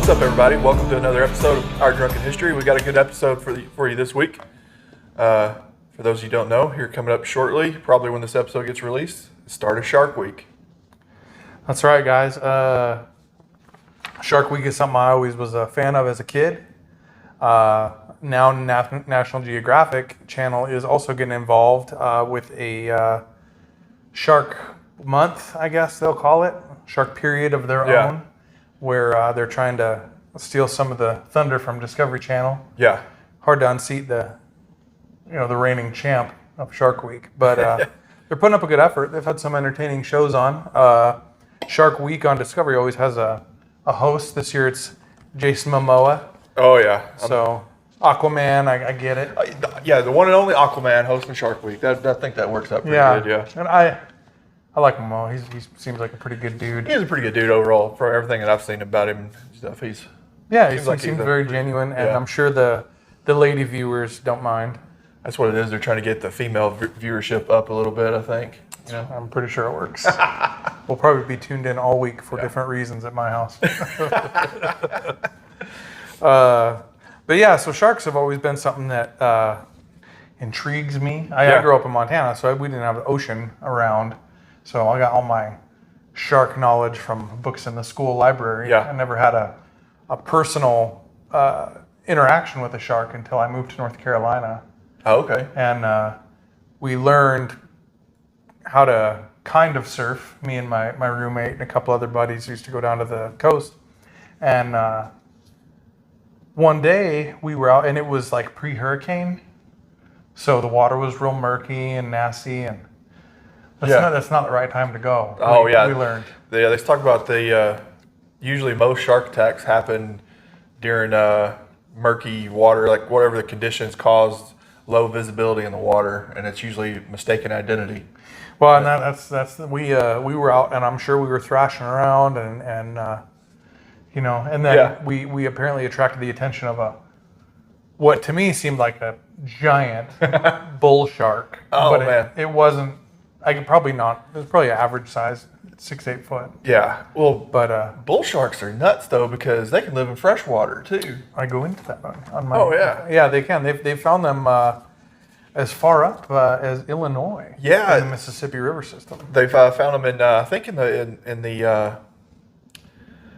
What's up, everybody? Welcome to another episode of Our Drunken History. We got a good episode for you this week. For those of you who don't know, here coming up shortly, probably when this episode gets released, the start of Shark Week. That's right, guys. Shark Week is something I always was a fan of as a kid. Now National Geographic Channel is also getting involved with a shark month, I guess they'll call it, shark period of their own, where they're trying to steal some of the thunder from Discovery Channel. Yeah. Hard to unseat the reigning champ of Shark Week, but they're putting up a good effort. They've had some entertaining shows on. Shark Week on Discovery always has a host. This year it's Jason Momoa. Oh, yeah. So Aquaman, I get it. Yeah, the one and only Aquaman hosting Shark Week. I think that works out pretty good, yeah. And I like Momoa. He seems like a pretty good dude. He's a pretty good dude overall for everything that I've seen about him and stuff. He seems very genuine, and I'm sure the lady viewers don't mind. That's what it is. They're trying to get the female viewership up a little bit, I think. You know? I'm pretty sure it works. We'll probably be tuned in all week for different reasons at my house. But yeah, so sharks have always been something that intrigues me. I grew up in Montana, so we didn't have an ocean around. So I got all my shark knowledge from books in the school library. Yeah. I never had a personal interaction with a shark until I moved to North Carolina. Oh, okay. And we learned how to kind of surf. Me and my roommate and a couple other buddies used to go down to the coast. And one day we were out, and it was like pre-hurricane. So the water was real murky and nasty, and that's not the right time to go. We learned. Yeah, let's talk about usually most shark attacks happen during murky water, like whatever the conditions caused low visibility in the water, and it's usually mistaken identity. Well, and we were out, and I'm sure we were thrashing around, and then we apparently attracted the attention of what to me seemed like a giant bull shark. Oh, but man. It wasn't. I could probably not. It was probably an average size, 6-8 foot. Yeah. Well, but bull sharks are nuts though, because they can live in fresh water too. I go into that on my. Oh yeah. Yeah, they can. They found them as far up as Illinois. Yeah. In the Mississippi River system. They've found them in I think in the I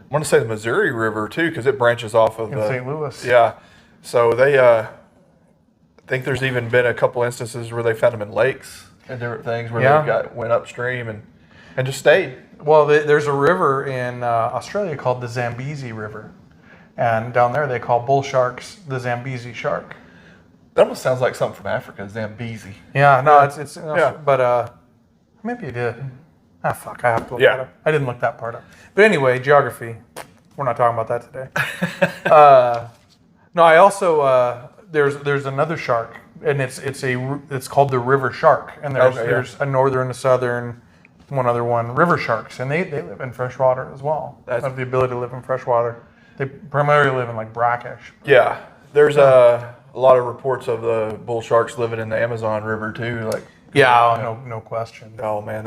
want to say the Missouri River too, because it branches off of St. Louis. Yeah. So they I think there's even been a couple instances where they found them in lakes and different things where they went upstream and just stayed. Well, there's a river in Australia called the Zambezi River, and down there they call bull sharks the Zambezi shark. That almost sounds like something from Africa, Zambezi. Yeah, no, it's but maybe it did. Fuck, I have to look that up. I didn't look that part up. But anyway, geography. We're not talking about that today. No, I also there's another shark, and it's called the river shark, and there's a northern, a southern, one other one, river sharks, and they live in fresh water as well. They have the ability to live in fresh water. They primarily live in like brackish. Yeah, there's a lot of reports of the bull sharks living in the Amazon River too. No question. Oh man,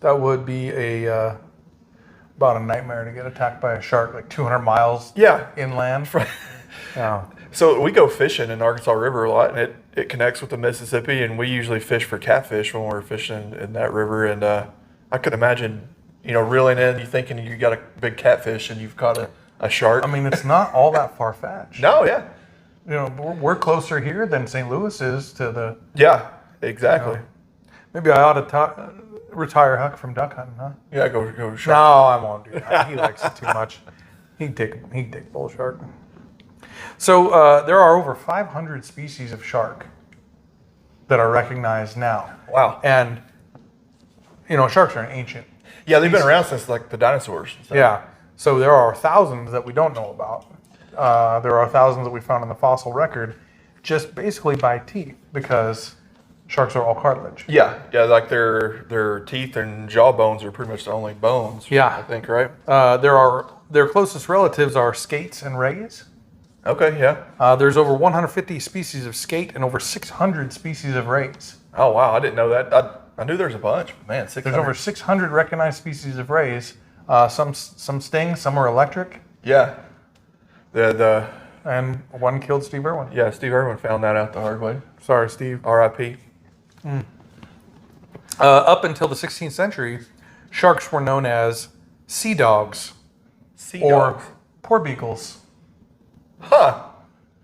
that would be about a nightmare to get attacked by a shark like 200 miles inland. Yeah. So we go fishing in Arkansas River a lot, and it connects with the Mississippi, and we usually fish for catfish when we're fishing in that river. And I could imagine, reeling in, you thinking you got a big catfish and you've caught a shark. I mean, it's not all that far-fetched. No, yeah. We're closer here than St. Louis is to the... Yeah, exactly. Maybe I ought to retire Huck from duck hunting, huh? Yeah, go shark. No, I won't do that. He likes it too much. He'd take bull shark. So there are over 500 species of shark that are recognized now. Wow. And, sharks are an ancient. Yeah, they've been around since like the dinosaurs. And stuff. Yeah. So there are thousands that we don't know about. There are thousands that we found in the fossil record just basically by teeth, because sharks are all cartilage. Yeah, like their teeth and jaw bones are pretty much the only bones. Yeah. I think, right? Their closest relatives are skates and rays. Okay, yeah. There's over 150 species of skate and over 600 species of rays. Oh, wow. I didn't know that. I knew there was a bunch, but man, 600. There's over 600 recognized species of rays, Some sting, some are electric, Yeah. The and one killed Steve Irwin. yeah, Steve Irwin found that out the hard way. Sorry, Steve. R.I.P. Up until the 16th century, sharks were known as sea dogs Sea or dogs. porbeagles. Huh.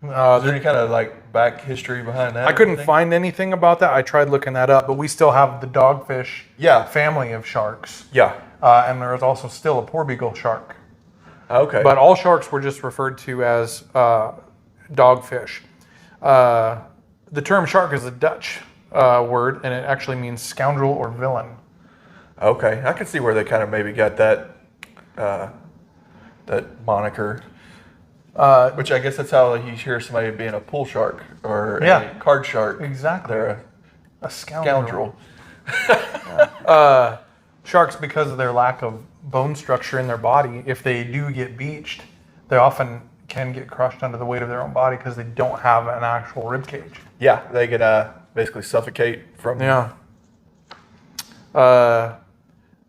Is Uh, there any kind of like back history behind that? I couldn't find anything about that. I tried looking that up, but we still have the dogfish Yeah. family of sharks. Yeah. And there is also still a porbeagle shark. Okay. But all sharks were just referred to as dogfish. The term shark is a Dutch word, and it actually means scoundrel or villain. Okay, I can see where they kind of maybe got that that moniker. Which I guess that's how you hear somebody being a pool shark or Yeah. a card shark. Exactly. They're A a scoundrel. Sharks, because of their lack of bone structure in their body, if they do get beached, they often can get crushed under the weight of their own body because they don't have an actual rib cage. Yeah, they can basically suffocate from. Yeah.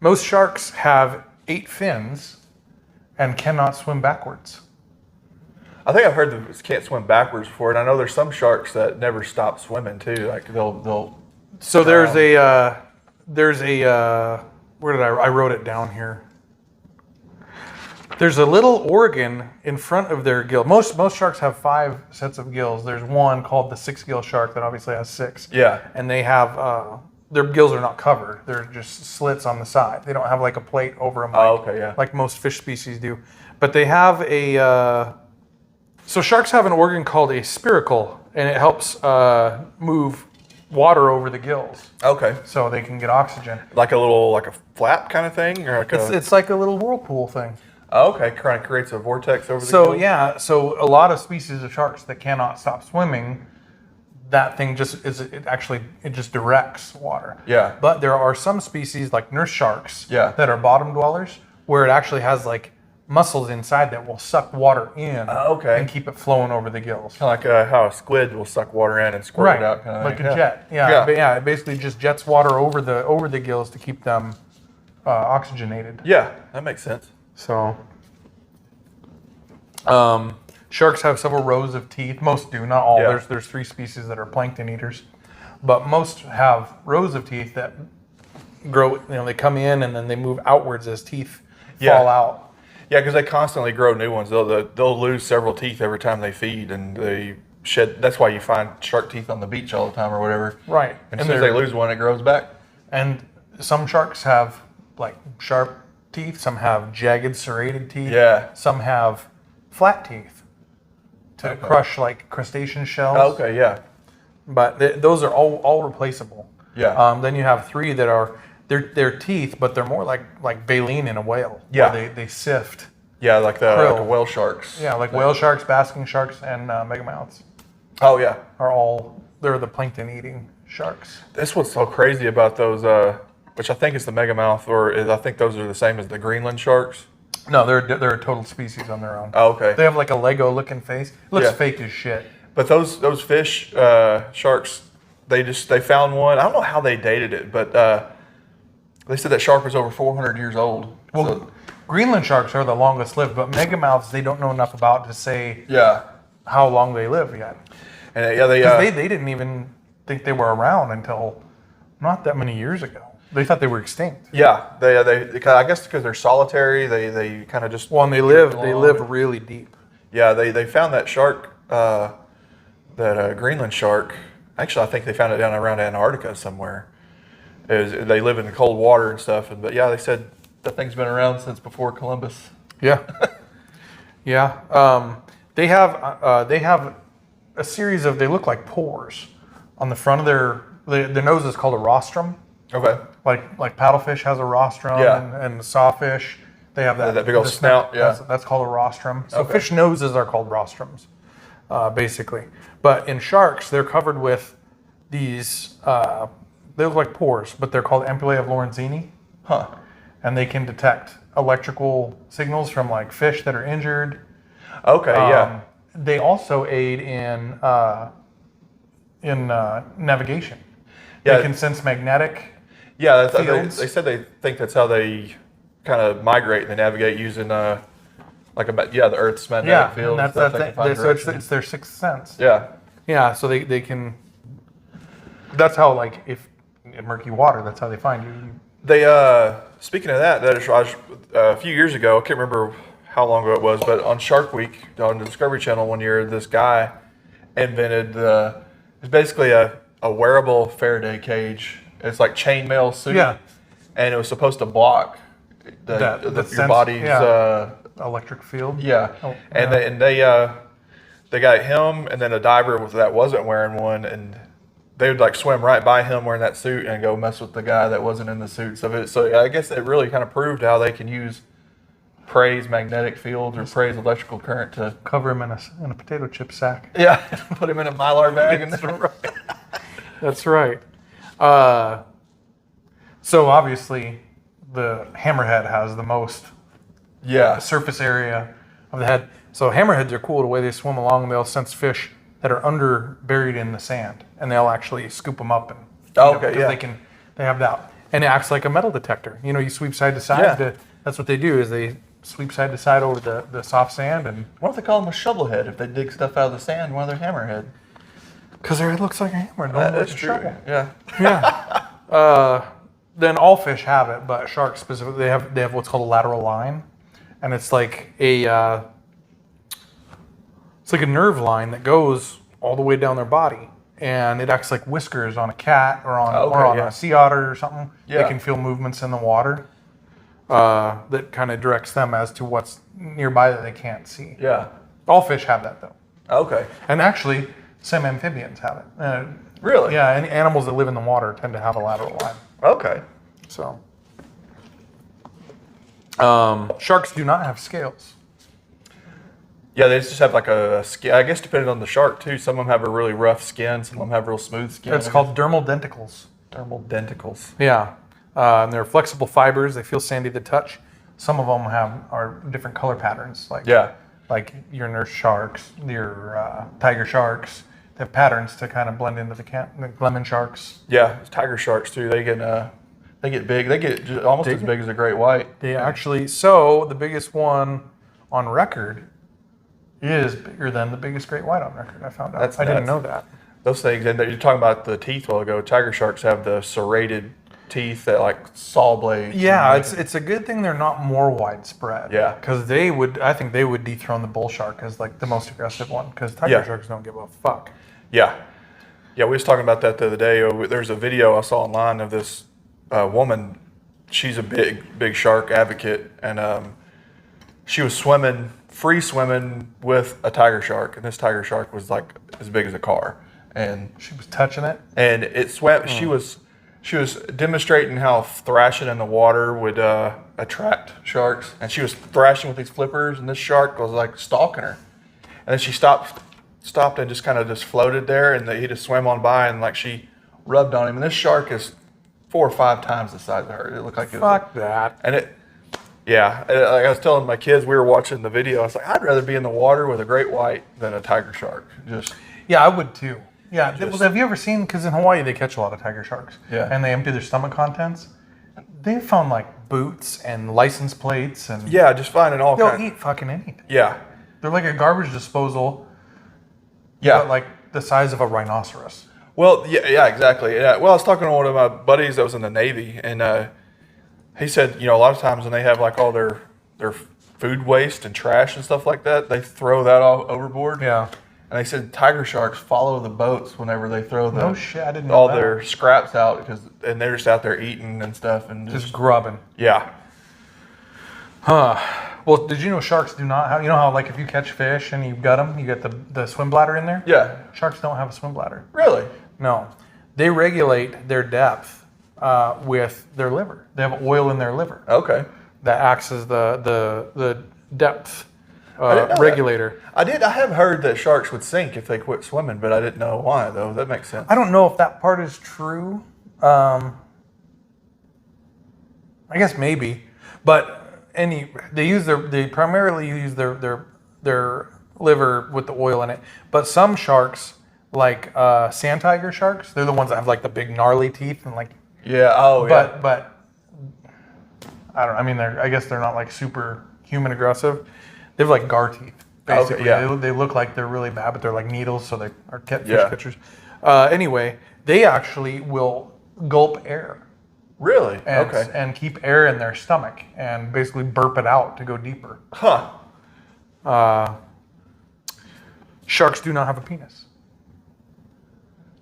Most sharks have 8 fins and cannot swim backwards. I think I've heard that can't swim backwards before, and I know there's some sharks that never stop swimming too. Like they'll. So there's a where did I wrote it down here. There's a little organ in front of their gill. Most sharks have 5 sets of gills. There's one called the 6-gill shark that obviously has 6. Yeah. And they have their gills are not covered. They're just slits on the side. They don't have like a plate over them Oh, okay, yeah. like most fish species do. But they have a so sharks have an organ called a spiracle, and it helps move water over the gills Okay. so they can get oxygen. Like a flap kind of thing, or like It's like a little whirlpool thing. Oh, okay, kind of creates a vortex over the. So gills? yeah, so a lot of species of sharks that cannot stop swimming, that thing it just directs water. Yeah. But there are some species like nurse sharks Yeah. that are bottom dwellers where it actually has like muscles inside that will suck water in Okay. and keep it flowing over the gills. Kind of like how a squid will suck water in and squirt it out, kind of like thing. a jet. Yeah, Yeah. But yeah, it basically just jets water over the gills to keep them oxygenated. Yeah, that makes sense. So, sharks have several rows of teeth. Most do, not all. Yeah. There's 3 species that are plankton eaters, but most have rows of teeth that grow. They come in and then they move outwards as teeth Yeah. fall out. Yeah, because they constantly grow new ones. They'll lose several teeth every time they feed, and they shed. That's why you find shark teeth on the beach all the time, or whatever. Right. And as soon as they lose one, it grows back. And some sharks have like sharp teeth. Some have jagged, serrated teeth. Yeah. Some have flat teeth to crush like crustacean shells. Oh, okay. Yeah. But those are all replaceable. Yeah. Then you have 3 that are they're teeth, but they're more like baleen in a whale. Yeah. Where they sift. Yeah, like Krill. like whale sharks. Yeah, like whale sharks, basking sharks, and megamouths Oh yeah. they're the plankton eating sharks. That's what's so crazy about those, which I think is the megamouth, I think those are the same as the Greenland sharks. No, they're a total species on their own. Oh, okay. They have like a Lego looking face. It looks Yeah. fake as shit. But those fish sharks, they found one. I don't know how they dated it, but they said that shark was over 400 years old. Well, So, Greenland sharks are the longest lived, but megamouths they don't know enough about to say yeah, how long they live yet. and yeah, they 'Cause they didn't even think they were around until not that many years ago. They thought they were extinct. yeah, they I guess because they're solitary, they kind of just Well, and they along. live really deep. Yeah, they found that shark, that Greenland shark. Actually, I think they found it down around Antarctica somewhere. They live in the cold water and stuff. But yeah, they said that thing's been around since before Columbus. Yeah, yeah. They have a series of they look like pores on the front of their nose is called a rostrum. Okay. Like paddlefish has a rostrum, Yeah. and sawfish they have that That big old the snout, yeah. That's called a rostrum. So Okay. fish noses are called rostrums, basically. But in sharks, they're covered with these. They look like pores, but they're called ampullae of Lorenzini, Huh. and they can detect electrical signals from like fish that are injured. Okay. Yeah. They also aid in navigation. Yeah. They can sense magnetic. Yeah. They fields. said they think that's how they kind of migrate and they navigate using the Earth's magnetic field. And it's their sixth sense. Yeah. Yeah, so they can. That's how, like, if in murky water, that's how they find you. They speaking of that a few years ago, I can't remember how long ago it was, but on Shark Week on the Discovery Channel one year, this guy invented it's basically a wearable Faraday cage. It's like chainmail suit, and it was supposed to block your body's electric field. Yeah, they got him, and then a diver that wasn't wearing one, and they would like swim right by him wearing that suit and go mess with the guy that wasn't in the suit. So I guess it really kind of proved how they can use prey's magnetic field or prey's electrical current to cover him in a potato chip sack. Yeah, put him in a Mylar bag. That's right. So obviously, the hammerhead has the most surface area of the head. So hammerheads are cool the way they swim along. They'll sense fish that are buried in the sand, and they'll actually scoop them up. And they have that, and it acts like a metal detector. You sweep side to side. That's what they do. Is they sweep side to side over the soft sand. And what if they call them a shovelhead if they dig stuff out of the sand? Why they're hammerhead? Because their head looks like a hammer. That's true. Yeah. Yeah. Then all fish have it, but sharks specifically, they have what's called a lateral line, and it's like a nerve line that goes all the way down their body, and it acts like whiskers on a cat or on a sea otter or something. Yeah. They can feel movements in the water that kind of directs them as to what's nearby that they can't see. Yeah. All fish have that though. Okay. And actually, some amphibians have it. Really? Yeah, and animals that live in the water tend to have a lateral line. Okay. So, sharks do not have scales. Yeah, they just have like a skin. I guess depending on the shark too. Some of them have a really rough skin. Some of them have real smooth skin. It's called dermal denticles. Dermal denticles. Yeah, and they're flexible fibers. They feel sandy to touch. Some of them are different color patterns. Like your nurse sharks, your tiger sharks. They have patterns to kind of blend into the lemon sharks. Yeah, tiger sharks too. They get big. They get almost as big as a great white. They actually. So the biggest one on record is bigger than the biggest great white on record. I found out. I didn't know that. Those things, and you're talking about the teeth a while ago. Tiger sharks have the serrated teeth that like saw blades. Yeah, it's a good thing they're not more widespread. Yeah, because I think they would dethrone the bull shark as like the most aggressive one. Because tiger sharks don't give a fuck. Yeah, we was talking about that the other day. There's a video I saw online of this woman. She's a big shark advocate, and she was free swimming with a tiger shark, and this tiger shark was like as big as a car, and she was touching it, and it swam. She was demonstrating how thrashing in the water would attract sharks, and she was thrashing with these flippers, and this shark was like stalking her, and then she stopped and just kind of just floated there, and he just swam on by, and like she rubbed on him, and this shark is 4 or 5 times the size of her. It looked like it was that. And like I was telling my kids, we were watching the video. I was like, I'd rather be in the water with a great white than a tiger shark. I would too. Yeah. Have you ever seen? Because in Hawaii they catch a lot of tiger sharks. Yeah. And they empty their stomach contents. They found like boots and license plates and just finding all kinds. They'll eat fucking anything. Yeah. They're like a garbage disposal. Yeah. But like the size of a rhinoceros. Well, yeah, exactly. Yeah. Well, I was talking to one of my buddies that was in the Navy, and he said, a lot of times when they have like all their food waste and trash and stuff like that, they throw that all overboard. Yeah. And they said tiger sharks follow the boats whenever they throw I didn't know all that. their scraps out and they're just out there eating and stuff and just grubbing. Yeah. Huh. Well, did you know sharks do not have? You know how like if you catch fish and you gut them, you get the swim bladder in there. Yeah. Sharks don't have a swim bladder. Really? No. They regulate their depth with their liver. They have oil in their liver. Okay. That acts as the depth regulator. That. I have heard that sharks would sink if they quit swimming, but I didn't know why though. That makes sense. I don't know if that part is true. I guess maybe, but they primarily use their liver with the oil in it. But some sharks, like sand tiger sharks, they're the ones that have like the big gnarly teeth and like. Yeah. Oh, but I don't know. I mean, I guess they're not like super human aggressive. They have like gar teeth, basically. Okay, yeah. They look like they're really bad, but they're like needles, so they are fish Yeah. catchers. Anyway, they actually will gulp air Really? and, Okay. and keep air in their stomach and basically burp it out to go deeper. Huh. Sharks do not have a penis.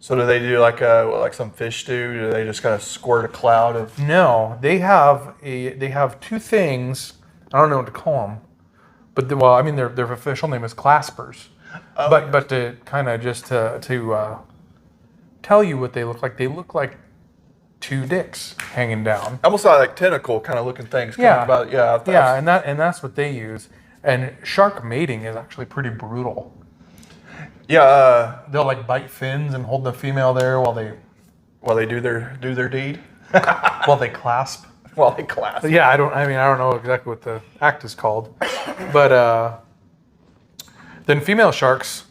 So do they do like some fish do? Do they just kind of squirt a cloud of? No, they have two things. I don't know what to call them, but I mean their official name is claspers. Oh. But to kind of just to tell you what they look like two dicks hanging down. Almost like tentacle kind of looking things. Yeah. Yeah. And that's what they use. And shark mating is actually pretty brutal. Yeah. They'll like bite fins and hold the female there while they Do their deed. while they clasp. While they clasp. Yeah, I don't know exactly what the act is called, but then female sharks,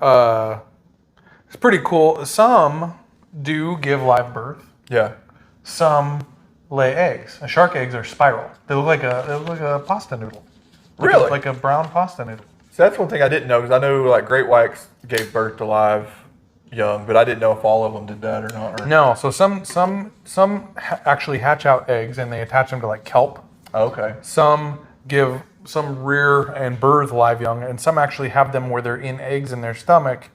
it's pretty cool. Some do give live birth. Yeah. Some lay eggs. Shark eggs are spiral. They look like a pasta noodle. Really? Like a brown pasta noodle. So that's one thing I didn't know because I know like great whites gave birth to live young, but I didn't know if all of them did that or not. No, so some actually hatch out eggs and they attach them to like kelp. Okay. Some rear and birth live young, and some actually have them where they're in eggs in their stomach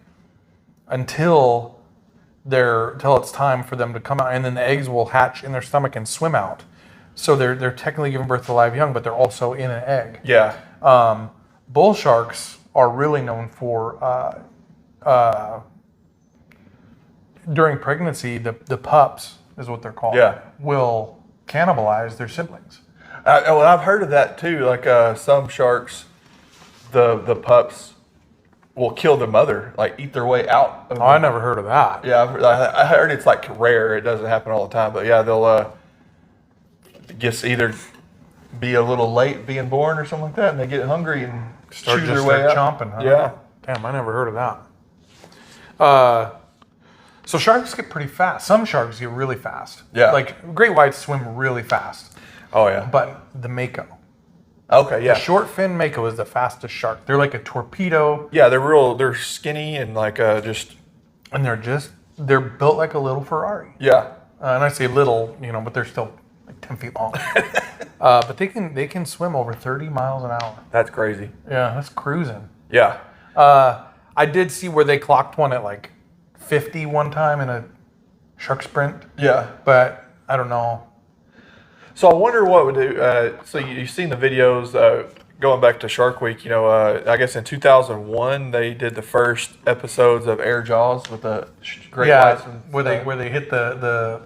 until it's time for them to come out, and then the eggs will hatch in their stomach and swim out. So they're technically giving birth to live young, but they're also in an egg. Yeah. Bull sharks are really known for during pregnancy, the pups is what they're called. Yeah. Will cannibalize their siblings. Well, I've heard of that too. Like some sharks, the pups will kill the mother, like eat their way out. Oh, I never heard of that. Yeah, I heard it's like rare. It doesn't happen all the time, but yeah, they'll just either be a little late being born or something like that, and they get hungry and Start chew their way out. chomping, huh? Yeah. Damn, I never heard of that. So sharks get pretty fast. Some sharks get really fast. Yeah. Like great whites swim really fast. Oh yeah. But the mako. Okay. Yeah. The short fin mako is the fastest shark. They're like a torpedo. Yeah, they're skinny and like just. And they're built like a little Ferrari. Yeah. And I say little, but they're still like 10 feet long. But they can swim over 30 miles an hour. That's crazy. Yeah, that's cruising. Yeah. I did see where they clocked one at like 50 one time in a shark sprint. Yeah. But I don't know. So I wonder what would do. So you've seen the videos going back to Shark Week. I guess in 2001 they did the first episodes of Air Jaws with the great whites. Where they hit the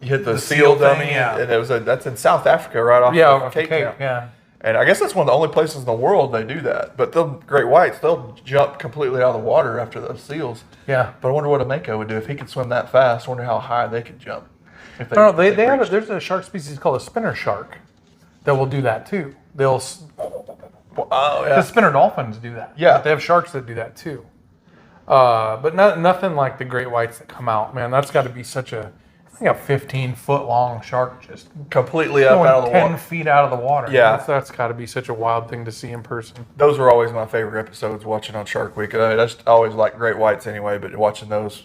you hit the seal seal dummy, thing, yeah. and that's in South Africa, right off off Cape Cape, Town. yeah. And I guess that's one of the only places in the world they do that. But the great whites, they'll jump completely out of the water after those seals. Yeah. But I wonder what a mako would do if he could swim that fast. I wonder how high they could jump. If They if have reached. there's a shark species called a spinner shark that will do that too. Oh The yeah. spinner dolphins do that. Yeah. But they have sharks that do that too. But nothing like the great whites that come out, man. That's got to be such a 15-foot long shark just Completely up going out of the 10 water. feet out of the water. Yeah. That's got to be such a wild thing to see in person. Those were always my favorite episodes watching on Shark Week. I just always liked great whites anyway, but watching those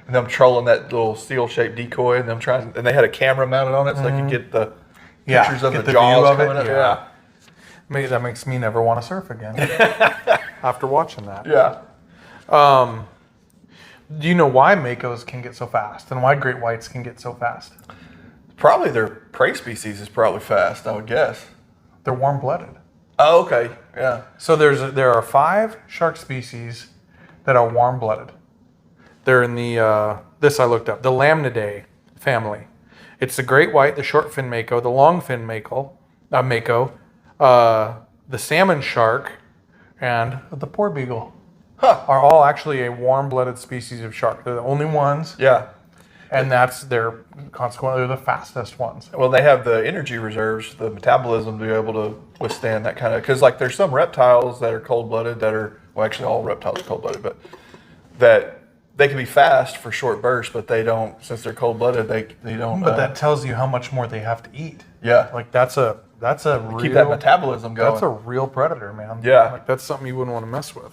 and them trolling that little seal-shaped decoy and and they had a camera mounted on it so they could get the pictures of get the the jaws view of it, coming up. yeah. Maybe that makes me never want to surf again after watching that. Yeah. Do you know why makos can get so fast and why great whites can get so fast? Probably their prey species is probably fast, I would guess. They're warm-blooded. Oh, okay. Yeah. So there are 5 shark species that are warm-blooded. They're in the this I looked up, the Lamnidae family. It's the great white, the short fin mako, the long fin mako, the salmon shark, and the poor beagle. Huh. Are all actually a warm-blooded species of shark. They're the only ones, Yeah. and consequently they're the fastest ones. Well, they have the energy reserves, the metabolism to be able to withstand that kind of. Because like there's some reptiles that are cold-blooded that are actually all reptiles are cold-blooded, but that they can be fast for short bursts, but they don't, since they're cold-blooded, they don't. But that tells you how much more they have to eat. Yeah. Like that's a real, keep that metabolism going. That's a real predator, man. Yeah. Like that's something you wouldn't want to mess with.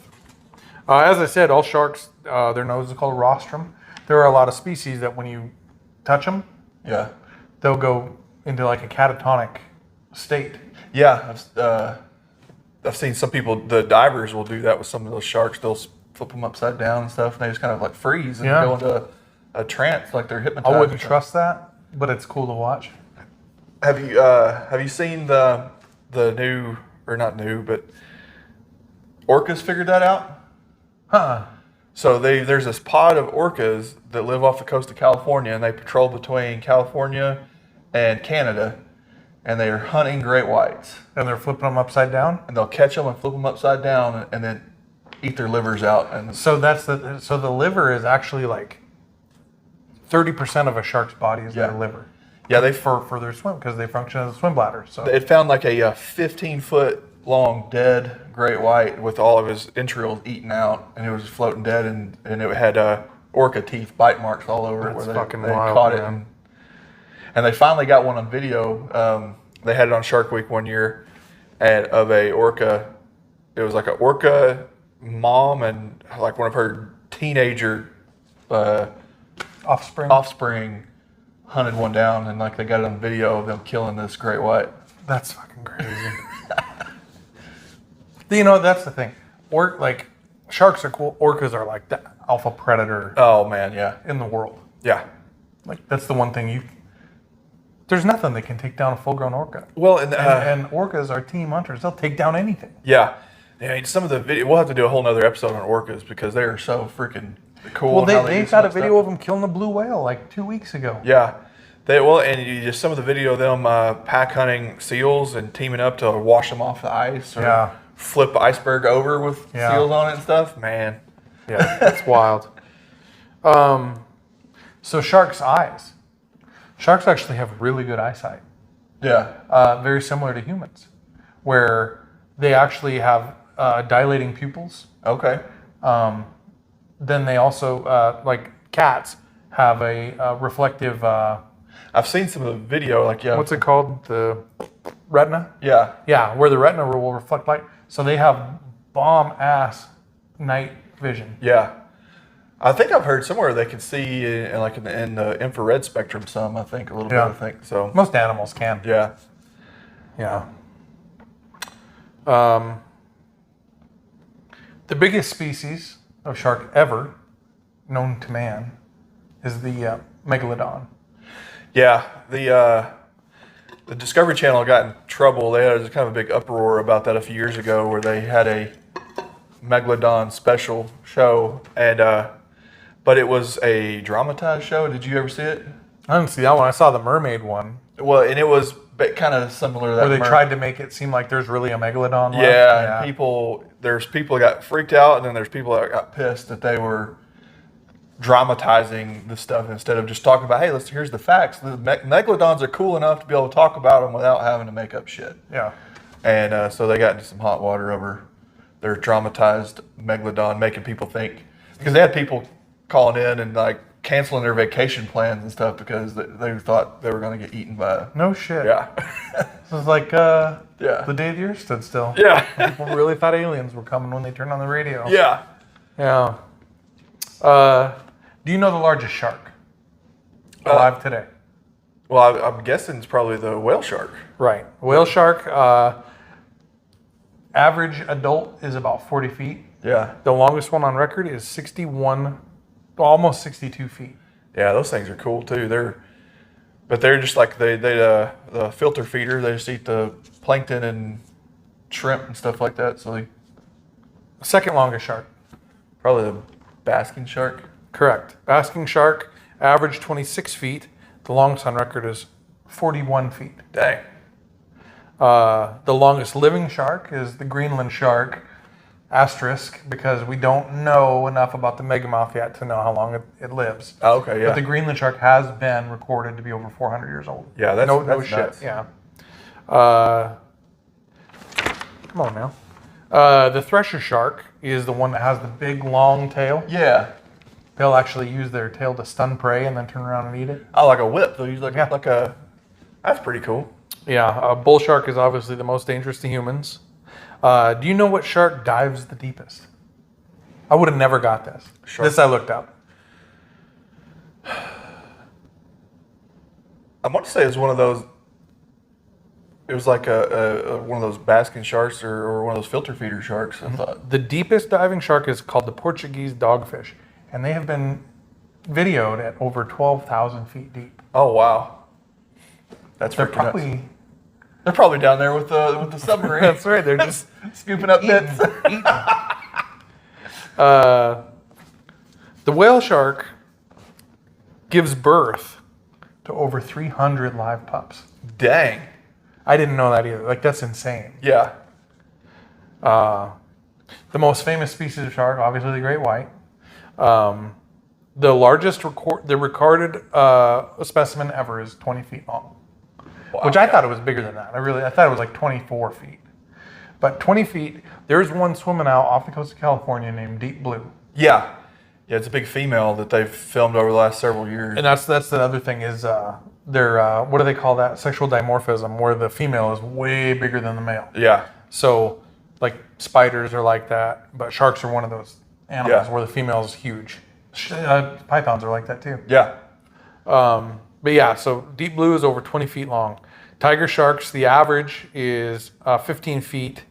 As I said, all sharks, their nose is called rostrum. There are a lot of species that when you touch them, Yeah. they'll go into like a catatonic state. Yeah. I've seen some people, the divers will do that with some of those sharks. They'll flip them upside down and stuff, and they just kind of like freeze and go into a trance, like they're hypnotized. I wouldn't trust that, but it's cool to watch. Have you seen the new, or not new, but orcas figured that out? Huh. So there's this pod of orcas that live off the coast of California, and they patrol between California and Canada, and they are hunting great whites. And they're flipping them upside down? And they'll catch them and flip them upside down, and then eat their livers out. And So the liver is actually like 30% of a shark's body is their liver. yeah, they For their swim, because they function as a swim bladder. So it found like a 15-foot long dead great white with all of his entrails eaten out, and it was floating dead, and it had orca teeth bite marks all over it That's where fucking they wild, caught man. it. And they finally got one on video. They had it on Shark Week one year, and of a orca. It was like an orca mom and like one of her teenager offspring hunted one down, and like they got it on video of them killing this great white. that's fucking crazy. You know, that's the thing. Like sharks are cool. Orcas are like the alpha predator Oh man, yeah, in the world. yeah. Like that's the one thing there's nothing that can take down a full-grown orca. Well, And orcas are team hunters. They'll take down anything. yeah. I mean, some of the video, we'll have to do a whole nother episode on orcas because they are so freaking cool. Well, how they do got some a video stuff. of them killing a blue whale like 2 weeks ago. Yeah, and you just some of the video of them pack hunting seals and teaming up to wash them off the ice or flip iceberg over with seals on it and stuff. Man, Yeah, that's wild. So sharks' eyes. Sharks actually have really good eyesight. yeah, Very similar to humans, where they actually have dilating pupils. okay, Then they also, like cats, have a reflective. I've seen some of the video. Like What's it called? The retina. Yeah, Yeah, where the retina will reflect light. So they have bomb ass night vision. yeah. I think I've heard somewhere they can see in the infrared spectrum some. I think a little bit. I think so. Most animals can. Yeah, Yeah. The biggest species of shark ever known to man is the megalodon. yeah. The Discovery Channel got in trouble. They had kind of a big uproar about that a few years ago, where they had a megalodon special show, and but it was a dramatized show. Did you ever see it? I didn't see that one. I saw the mermaid one, Well, and it was kind of similar to that. where they tried to make it seem like there's really a megalodon. left. Yeah, and there's people that got freaked out, and then there's people that got pissed that they were dramatizing the stuff instead of just talking about, hey, here's the facts. The megalodons are cool enough to be able to talk about them without having to make up shit. Yeah. And so they got into some hot water over their dramatized megalodon, making people think, because they had people calling in and like canceling their vacation plans and stuff because they thought they were going to get eaten by. No shit. Yeah. This was like the day the earth stood still. Yeah. People really thought aliens were coming when they turned on the radio. Yeah. Yeah. Do you know the largest shark alive today? Well, I'm guessing it's probably the whale shark. Right. Whale shark, average adult is about 40 feet. Yeah. The longest one on record is 61, almost 62 feet. Yeah, those things are cool too. They're just like the filter feeder. They just eat the plankton and shrimp and stuff like that. So Second longest shark. probably the basking shark. Correct. Basking shark, average 26 feet. The longest on record is 41 feet. Dang. The longest living shark is the Greenland shark, asterisk, because we don't know enough about the megamouth yet to know how long it lives. Oh, okay, yeah. But the Greenland shark has been recorded to be over 400 years old. Yeah, that's no shit. nuts. Yeah. Come on now. The thresher shark is the one that has the big long tail. Yeah. They'll actually use their tail to stun prey and then turn around and eat it. Oh, like a whip. They'll use like Yeah. a. That's pretty cool. Yeah, a bull shark is obviously the most dangerous to humans. Do you know what shark dives the deepest? I would have never got this. Shark. This I looked up. I want to say it was one of those. It was like a one of those basking sharks or one of those filter feeder sharks. I thought. The deepest diving shark is called the Portuguese dogfish, and they have been videoed at over 12,000 feet deep. Oh wow, that's They're freaking probably nuts. They're probably down there with the submarine. that's right. They're just scooping up bits. eating. The whale shark gives birth to over 300 live pups. Dang. I didn't know that either. Like, that's insane. Yeah. The most famous species of shark, obviously the great white. The largest recorded specimen ever is 20 feet long, Wow. which I thought it was bigger than that. I thought it was like 24 feet. But 20 feet, there's one swimming out off the coast of California named Deep Blue. Yeah. Yeah, it's a big female that they've filmed over the last several years. And that's the other thing is their, what do they call that? Sexual dimorphism, where the female is way bigger than the male. Yeah. So, like, spiders are like that, but sharks are one of those animals Yeah. where the female is huge. Pythons are like that too. Yeah. But yeah, so Deep Blue is over 20 feet long. Tiger sharks, the average is 15 feet.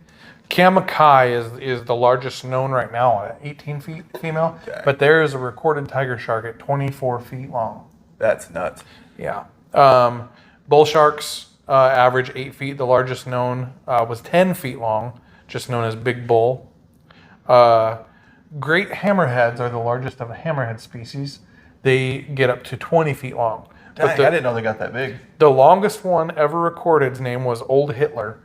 Kamakai is the largest known right now at 18 feet female, Okay. but there is a recorded tiger shark at 24 feet long. That's nuts. Yeah. Bull sharks average 8 feet. The largest known was 10 feet long, just known as Big Bull. Great hammerheads are the largest of the hammerhead species. They get up to 20 feet long. Dang, But I didn't know they got that big. the longest one ever recorded's name was Old Hitler,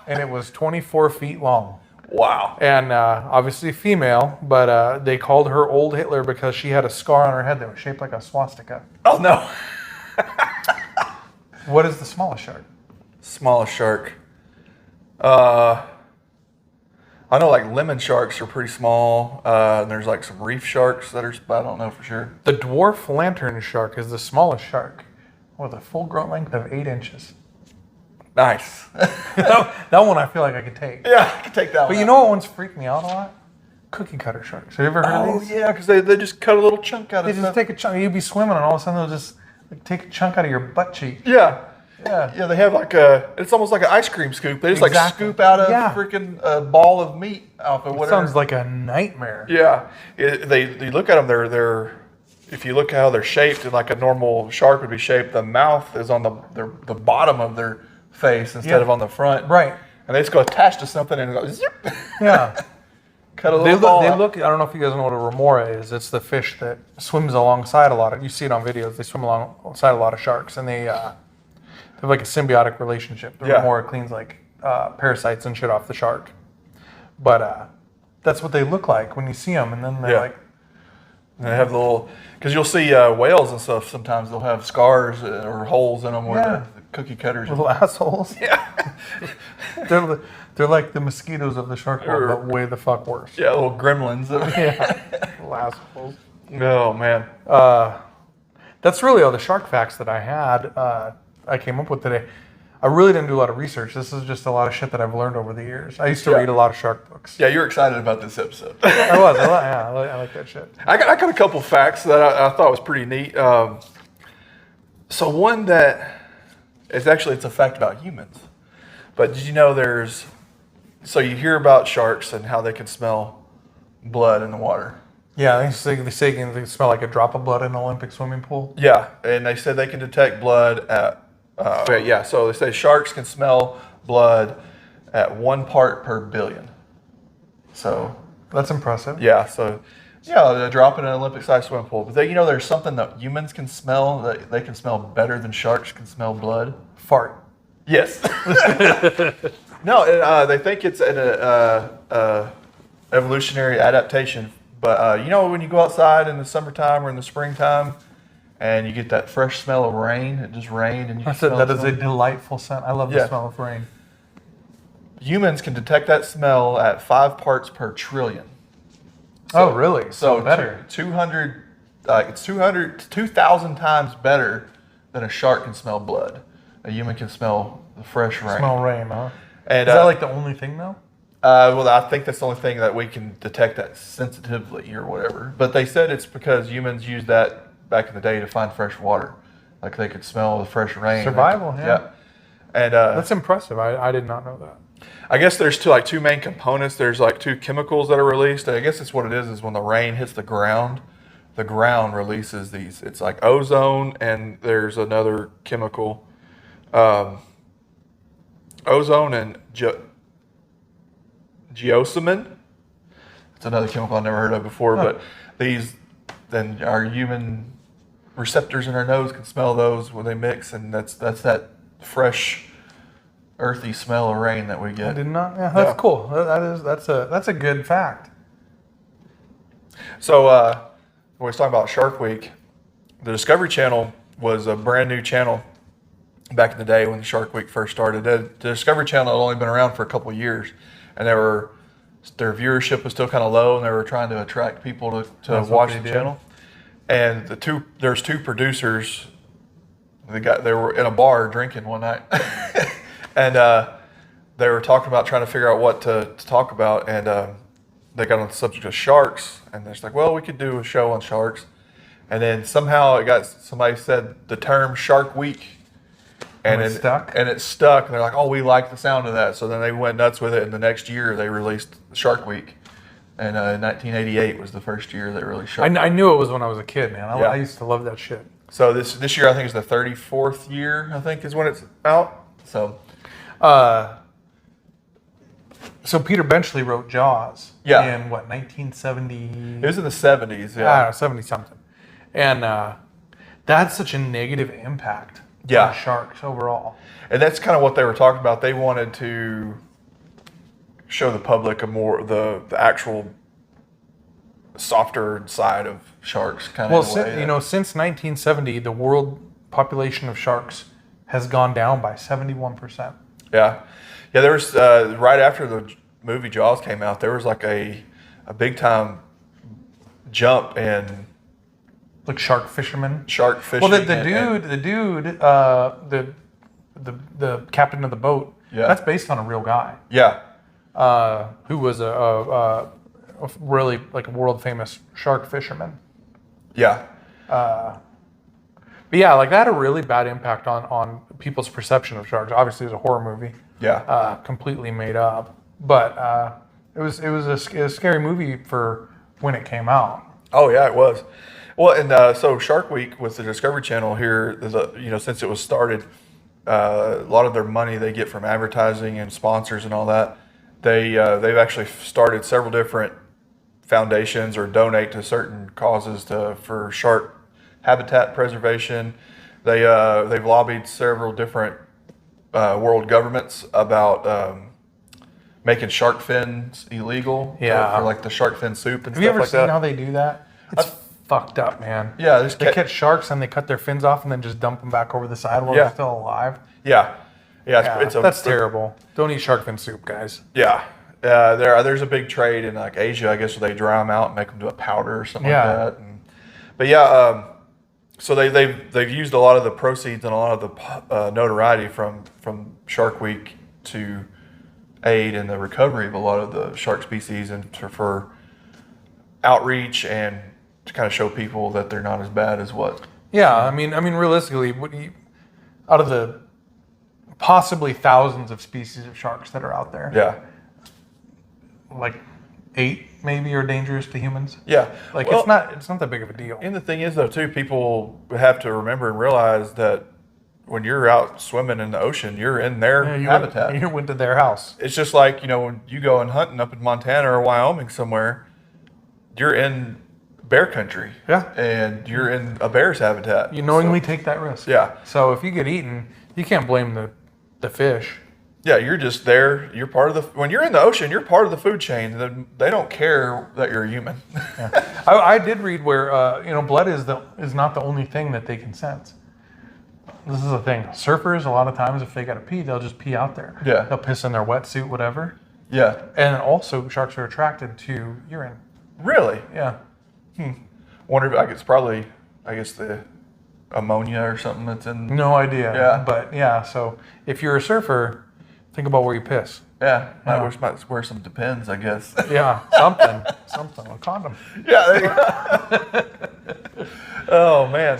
and it was 24 feet long. Wow. And obviously female, but they called her Old Hitler because she had a scar on her head that was shaped like a swastika. Oh no. What is the smallest shark? Smallest shark. I know like lemon sharks are pretty small. And there's like some reef sharks that are, but I don't know for sure. The dwarf lantern shark is the smallest shark with a full grown length of 8 inches. Nice. That one I feel like I could take. Yeah, I can take that one. But you know what ones freak me out a lot? Cookie cutter sharks. Have you ever heard Oh of these? yeah, because they just cut a little chunk out They of just stuff. take a chunk. You'd be swimming and all of a sudden they'll just like, take a chunk out of your butt cheek. Yeah. Yeah. Yeah, they have like it's almost like an ice cream scoop. They just like Exactly. scoop out a Yeah. freaking ball of meat off of It whatever. sounds like a nightmare. Yeah, they look at them. They're if you look how they're shaped, like a normal shark would be shaped. The mouth is on the bottom of their face instead Yeah. of on the front. Right. And they just go attach to something and go zip. Yeah. Cut a They little ball. look, out. I don't know if you guys know what a remora is. It's the fish that swims alongside a lot of, you see it on videos, they swim alongside a lot of sharks and they have like a symbiotic relationship. The Yeah. remora cleans like parasites and shit off the shark. But that's what they look like when you see them. And then they're Yeah. like, And they have the little, because you'll see whales and stuff. Sometimes they'll have scars or holes in them where Yeah. the cookie cutters. little assholes. Yeah. They're like the mosquitoes of the shark world, but way the fuck worse. Yeah, little gremlins. Yeah. Little assholes. Oh man. That's really all the shark facts that I had. I came up with today. I really didn't do a lot of research. This is just a lot of shit that I've learned over the years. I used to Yeah. read a lot of shark books. Yeah, you're excited about this episode. I was. I like that shit. I got a couple facts that I thought was pretty neat. So one that is actually it's a fact about humans. But did you know so you hear about sharks and how they can smell blood in the water. Yeah, they say they can smell like a drop of blood in an Olympic swimming pool. Yeah, and they said they can detect blood at so they say sharks can smell blood at 1 part per billion. So That's impressive. yeah, they drop in an Olympic-sized swimming pool. But there's something that humans can smell that they can smell better than sharks can smell blood. Fart. Yes. No, they think it's an evolutionary adaptation. But when you go outside in the summertime or in the springtime, and you get that fresh smell of rain, it just rained, and you I said smell that is a something. delightful scent. I love the Yeah. smell of rain. Humans can detect that smell at 5 parts per trillion. Oh, really? So better. 200 it's 2,000 times better than a shark can smell blood. A human can smell the fresh rain. Smell rain, huh? And, is that like the only thing though? Well, I think that's the only thing that we can detect that sensitively or whatever. But they said it's because humans used that back in the day to find fresh water. Like they could smell the fresh rain. Survival, yeah. And that's impressive. I did not know that. I guess there's two main components. There's like two chemicals that are released. I guess that's what it is when the rain hits the ground releases these. It's like ozone, and there's another chemical, ozone and geosmin. It's another chemical I've never heard of before, but these, then our human receptors in our nose can smell those when they mix, and that's that fresh, earthy smell of rain that we get. I did not. Yeah, that's cool. That's a good fact. So when we was talking about Shark Week, the Discovery Channel was a brand new channel back in the day when the Shark Week first started. The Discovery Channel had only been around for a couple of years, and their viewership was still kind of low, and they were trying to attract people to watch the channel. And there's two producers. They were in a bar drinking one night, and they were talking about trying to figure out what to talk about, and they got on the subject of sharks, and they're just like, well, we could do a show on sharks. And then somehow somebody said the term Shark Week. And it stuck? And it stuck. And they're like, oh, we like the sound of that. So then they went nuts with it. And the next year they released Shark Week. And 1988 was the first year they released Shark Week. I knew it was when I was a kid, man. I used to love that shit. So this year I think is the 34th year, I think, is when it's out. So Peter Benchley wrote Jaws in what, 1970? It was in the 70s, yeah. I don't know, 70 something. And that's such a negative impact on sharks overall. And that's kind of what they were talking about. They wanted to show the public the actual softer side of sharks, kind of. Well, since 1970, the world population of sharks has gone down by 71%. Yeah. There was right after the movie Jaws came out, there was like a big time jump in like shark fishermen. Shark fishing. Well, the captain of the boat. Yeah. That's based on a real guy. Yeah. Who was a really like a world famous shark fisherman. Yeah. But yeah, like that had a really bad impact on people's perception of sharks. Obviously, it was a horror movie. Yeah. Completely made up, but it was a scary movie for when it came out. Oh yeah, it was. Well, and so Shark Week with the Discovery Channel here, since it was started, a lot of their money they get from advertising and sponsors and all that. They've actually started several different foundations or donate to certain causes for shark habitat preservation. They've lobbied several different world governments about making shark fins illegal. Yeah. For like the shark fin soup and stuff like that. Have you ever seen how they do that? It's fucked up, man. Yeah. They catch sharks and they cut their fins off and then just dump them back over the side while they're still alive. Yeah. Yeah. That's terrible. Don't eat shark fin soup, guys. Yeah. There's a big trade in like Asia, I guess, where they dry them out and make them do a powder or something like that. But so they've used a lot of the proceeds and a lot of the notoriety from Shark Week to aid in the recovery of a lot of the shark species and for outreach and to kind of show people that they're not as bad as what. Yeah, I mean, realistically, out of the possibly thousands of species of sharks that are out there, like 8 maybe are dangerous to humans. Yeah, like it's not that big of a deal. And the thing is, though, too, people have to remember and realize that when you're out swimming in the ocean, you're in their habitat. You went to their house. It's just like, when you go and hunting up in Montana or Wyoming somewhere, you're in bear country. Yeah. And you're in a bear's habitat. You knowingly take that risk. Yeah. So if you get eaten, you can't blame the fish. Yeah, you're just there. You're part of when you're in the ocean, you're part of the food chain. They don't care that you're a human. Yeah. I did read where blood is not the only thing that they can sense. This is the thing. Surfers, a lot of times, if they got to pee, they'll just pee out there. Yeah. They'll piss in their wetsuit, whatever. Yeah. And also, sharks are attracted to urine. Really? Yeah. Wonder if it's probably, I guess, the ammonia or something that's in. No idea. Yeah. But yeah, so if you're a surfer, think about where you piss. Yeah, might wear some Depends, I guess. Yeah, something, a condom. Yeah. There you go. Oh man.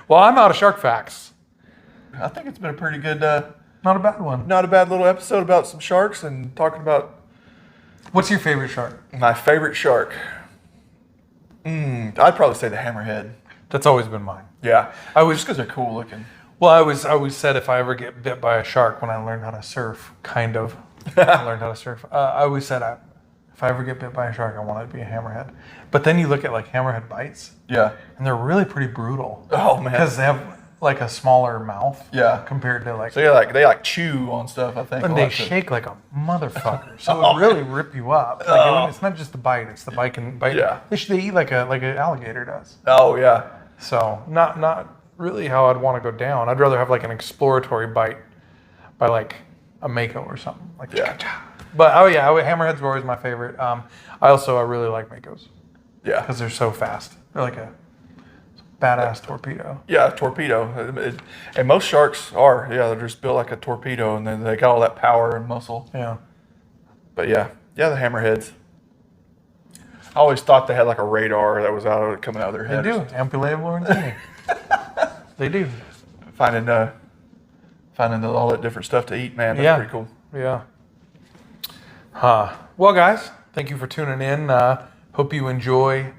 Well, I'm out of shark facts. I think it's been a pretty good, Not a bad one. not a bad little episode about some sharks and talking about What's your favorite shark? my favorite shark. I'd probably say the hammerhead. That's always been mine. Yeah, I was just because they're cool looking. Well, I always said if I ever get bit by a shark when I learned how to surf, kind of. I learned how to surf. I always said if I ever get bit by a shark, I want it to be a hammerhead. But then you look at like hammerhead bites, Yeah. and they're really pretty brutal. Oh man. Because they have like a smaller mouth. Yeah. Compared to like. So they chew on stuff. I think. And a they lot, too. shake like a motherfucker, so it really rip you up. Like it's not just the bite; it's the bite and bite. Yeah. They eat like an alligator does. Oh yeah. So not really how I'd want to go down. I'd rather have like an exploratory bite by like a mako or something like that. Yeah. But hammerheads were always my favorite. I really like makos Yeah. because they're so fast. They're like a badass torpedo. Yeah, torpedo. And most sharks are. Yeah, they're just built like a torpedo, and then they got all that power and muscle. Yeah. But yeah, the hammerheads. I always thought they had like a radar that was coming out of their They head. do. Ampulatable and skinny. They do. Finding all that different stuff to eat, man. That's pretty cool. Yeah. Well, guys, thank you for tuning in. Hope you enjoy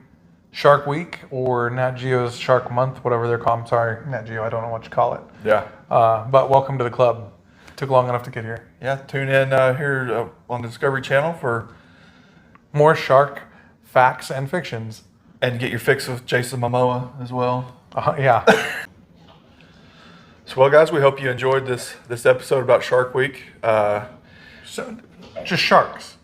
Shark Week or Nat Geo's Shark Month, whatever they're called. I'm sorry, Nat Geo, I don't know what you call it. Yeah. But welcome to the club. Took long enough to get here. Yeah, tune in here on the Discovery Channel for More shark facts and fictions. and get your fix with Jason Momoa as well. Yeah. So, well, guys, we hope you enjoyed this episode about Shark Week. So, just sharks.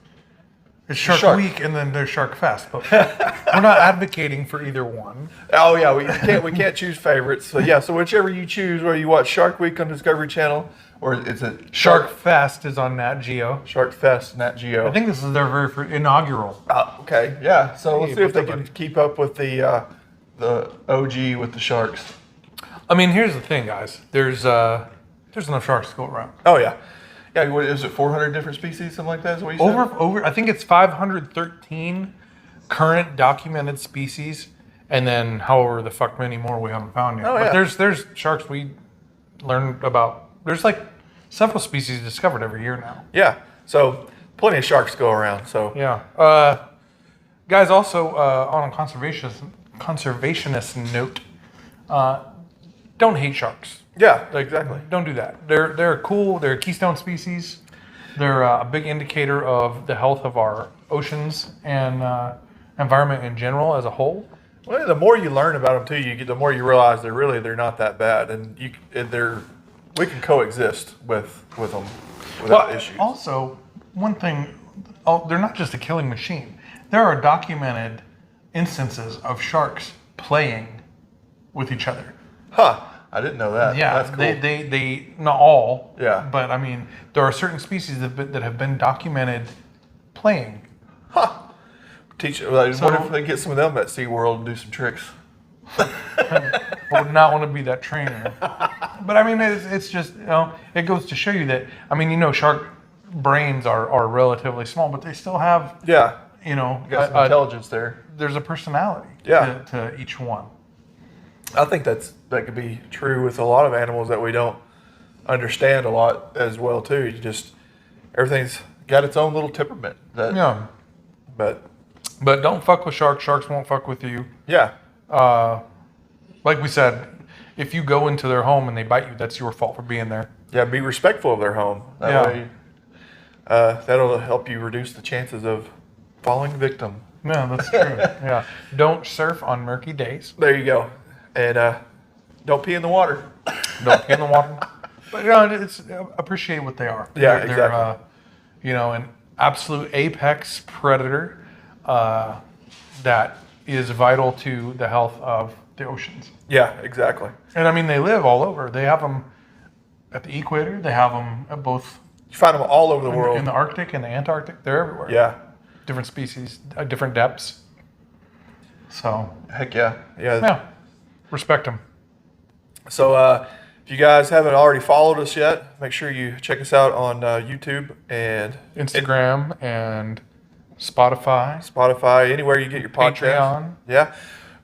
It's Shark Shark. Week and then there's Shark Fest, but we're not advocating for either one. Oh yeah, we can't choose favorites. So yeah, so whichever you choose, whether you watch Shark Week on Discovery Channel or it's a Shark Fest is on Nat Geo. Shark Fest, Nat Geo. I think this is their very first inaugural. Okay, yeah. So let's Hey, see if they what's up, can buddy? keep up with the OG with the sharks. I mean, here's the thing, guys. There's enough sharks to go around. Oh yeah, yeah. What is it? 400 different species, something like that. Is what you said? Over. I think it's 513 current documented species, and then however the fuck many more we haven't found yet. Oh, But yeah. there's sharks we learned about. There's like several species discovered every year now. Yeah. So plenty of sharks to go around. So Yeah. Guys, also on a conservationist note, don't hate sharks. yeah, exactly. Don't do that. They're cool. They're a keystone species. They're a big indicator of the health of our oceans and environment in general as a whole. Well, the more you learn about them too, the more you realize they're not that bad, and we can coexist with them without issues. Also, one thing, they're not just a killing machine. There are documented instances of sharks playing with each other. Huh? I didn't know that. Yeah, That's cool. they not all. Yeah. But I mean, there are certain species that have been documented playing. Huh. What if they get some of them at SeaWorld and do some tricks? I would not want to be that trainer. But I mean, it's just, it goes to show you that, I mean, shark brains are relatively small, but they still have, Yeah. Got some intelligence there. there's a personality Yeah. to each one. I think that could be true with a lot of animals that we don't understand a lot as well too. Everything's got its own little temperament. Yeah. But Don't fuck with sharks. Sharks won't fuck with you. yeah. Like we said, if you go into their home and they bite you, that's your fault for being there. Yeah, be respectful of their home. That way, that'll help you reduce the chances of falling victim. Yeah, that's true. Yeah. Don't surf on murky days. There you go. And don't pee in the water. Don't pee in the water. But it's appreciate what they are. Yeah, They're, exactly. an absolute apex predator that is vital to the health of the oceans. Yeah, exactly. And I mean, they live all over. They have them at the equator. They have them at both You find them all over the world. in the Arctic and the Antarctic. They're everywhere. Yeah. Different species, different depths. So, Heck yeah. yeah, respect them. So if you guys haven't already followed us yet, make sure you check us out on YouTube and Instagram and Spotify. Spotify, anywhere you get your podcast. Patreon. Yeah.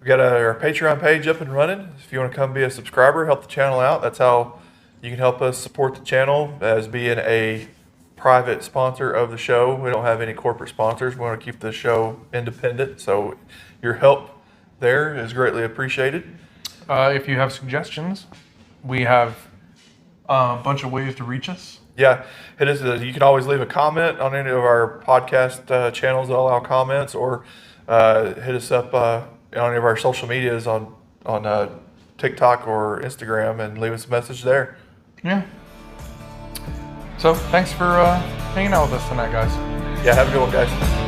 We got our Patreon page up and running. If you want to come be a subscriber, help the channel out. That's how you can help us support the channel as being a private sponsor of the show. We don't have any corporate sponsors. We want to keep the show independent. So your help there is greatly appreciated. If you have suggestions, we have a bunch of ways to reach us. Yeah, hit us. You can always leave a comment on any of our podcast channels that allow comments, or hit us up on any of our social medias on TikTok or Instagram and leave us a message there. Yeah. So thanks for hanging out with us tonight, guys. Yeah, have a good one, guys.